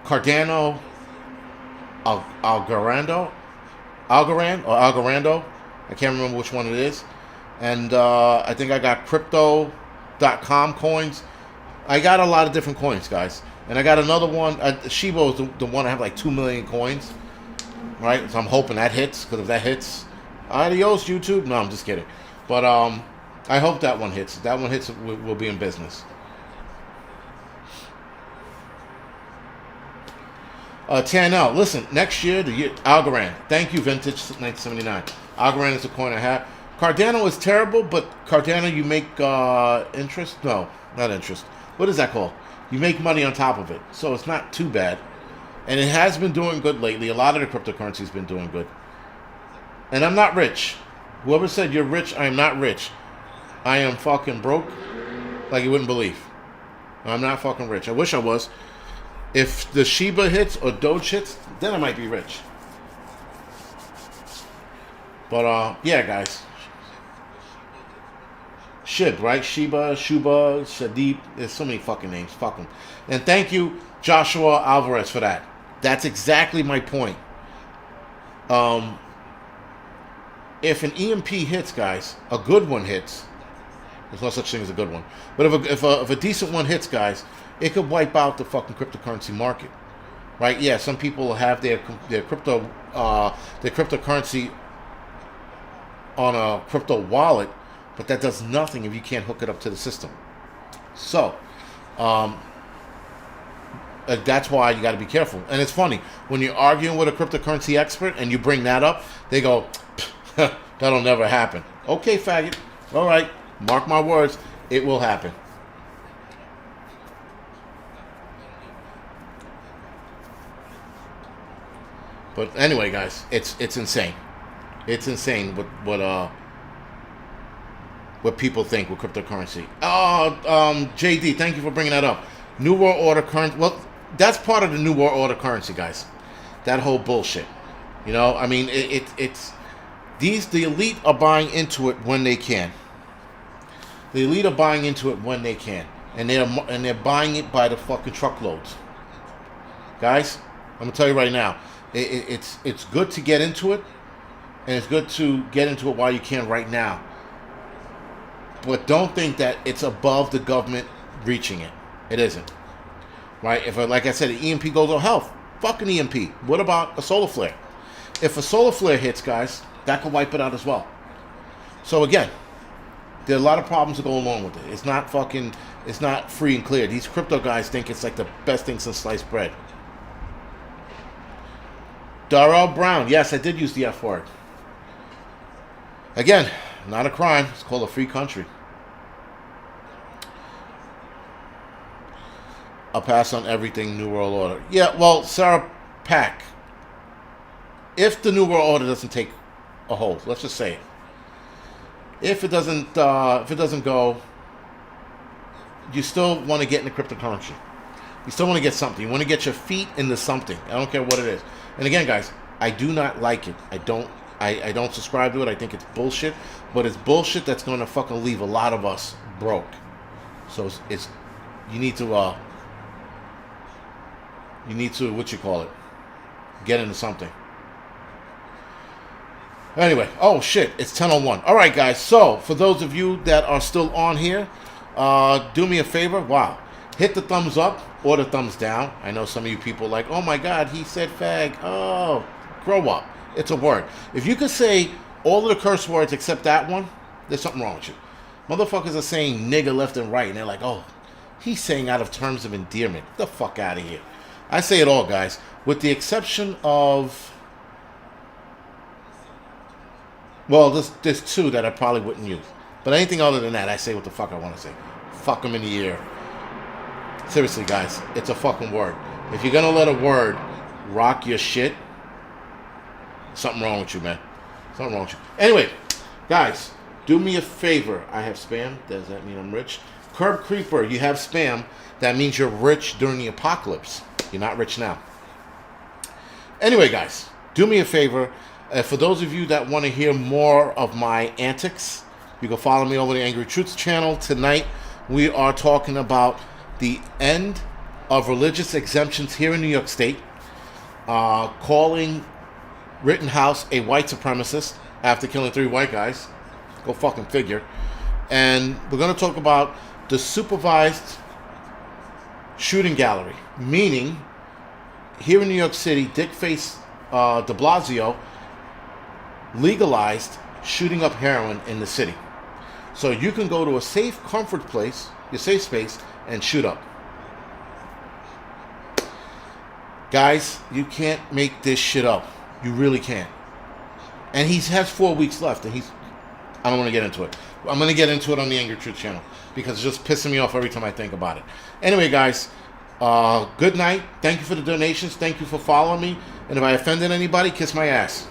Cardano, Algorand. I can't remember which one it is. And I think I got crypto.com coins. I got a lot of different coins, guys. And I got another one. Shiba is the one I have like 2 million coins. Right? So I'm hoping that hits. Because if that hits, adios, YouTube. No, I'm just kidding. But I hope that one hits. If that one hits, we'll be in business. TNL, listen, next year, Algorand. Thank you, Vintage 1979. Algorand is a coin I have. Cardano is terrible, but Cardano, you make interest? No, not interest. What is that called? You make money on top of it. So it's not too bad. And it has been doing good lately. A lot of the cryptocurrency has been doing good. And I'm not rich. Whoever said you're rich, I am not rich. I am fucking broke like you wouldn't believe. I'm not fucking rich. I wish I was. If the Shiba hits or Doge hits, then I might be rich. But, yeah, guys. Shib, right? Shiba, Shuba, Shadip. There's so many fucking names. Fuck them. And thank you, Joshua Alvarez, for that. That's exactly my point. If an EMP hits, guys, a good one hits. There's no such thing as a good one. But if a decent one hits, guys, it could wipe out the fucking cryptocurrency market, right? Yeah, some people have their cryptocurrency on a crypto wallet, but that does nothing if you can't hook it up to the system. So, that's why you got to be careful. And it's funny when you're arguing with a cryptocurrency expert and you bring that up, they go, "That'll never happen." Okay, faggot. All right, mark my words, it will happen. But anyway, guys, it's insane. It's insane what people think with cryptocurrency. JD, thank you for bringing that up. New World Order currency. Well, that's part of the New World Order currency, guys. That whole bullshit. You know, I mean, it's the elite are buying into it when they can. The elite are buying into it when they can, and they're buying it by the fucking truckloads. Guys, I'm gonna tell you right now. It's good to get into it, and it's good to get into it while you can right now. But don't think that it's above the government reaching it. It isn't. Right? If, like I said, the EMP goes on health, fucking EMP. What about a solar flare? If a solar flare hits, guys, that could wipe it out as well. So again, there are a lot of problems that go along with it. It's not free and clear. These crypto guys think it's like the best thing since sliced bread. Darrell Brown. Yes, I did use the F word. Again, not a crime. It's called a free country. I'll pass on everything New World Order. Yeah, well, Sarah Pack. If the New World Order doesn't take a hold, let's just say it. If it doesn't go, you still want to get into cryptocurrency. You still want to get something. You want to get your feet into something. I don't care what it is. And again, guys, I do not like it. I don't subscribe to it. I think it's bullshit. But it's bullshit that's going to fucking leave a lot of us broke. So it's you need to what you call it, get into something. Anyway, oh shit, it's 10:01. All right, guys. So for those of you that are still on here, Do me a favor. Wow. Hit the thumbs up or the thumbs down. I know some of you people like, oh my God, he said fag. Oh, grow up. It's a word. If you could say all of the curse words except that one, there's something wrong with you. Motherfuckers are saying nigga left and right, and they're like, oh, he's saying out of terms of endearment. Get the fuck out of here. I say it all, guys, with the exception of, well, there's two that I probably wouldn't use. But anything other than that, I say what the fuck I want to say. Fuck them in the ear. Seriously, guys, it's a fucking word. If you're gonna let a word rock your shit, something wrong with you, man. Something wrong with you. Anyway, guys, do me a favor. I have spam. Does that mean I'm rich? Curb Creeper, you have spam. That means you're rich during the apocalypse. You're not rich now. Anyway, guys, do me a favor. For those of you that want to hear more of my antics, you can follow me over the Angry Truths channel. Tonight, we are talking about the end of religious exemptions here in New York State, calling Rittenhouse a white supremacist after killing 3 white guys. Go fucking figure. And we're going to talk about the supervised shooting gallery, meaning here in New York City, Dickface de Blasio legalized shooting up heroin in the city. So you can go to a safe comfort place, your safe space, and shoot up. Guys, you can't make this shit up. You really can't. And he has 4 weeks left, and I don't want to get into it. I'm going to get into it on the Angry Truth channel because it's just pissing me off every time I think about it. Anyway, guys, good night. Thank you for the donations. Thank you for following me. And if I offended anybody, kiss my ass.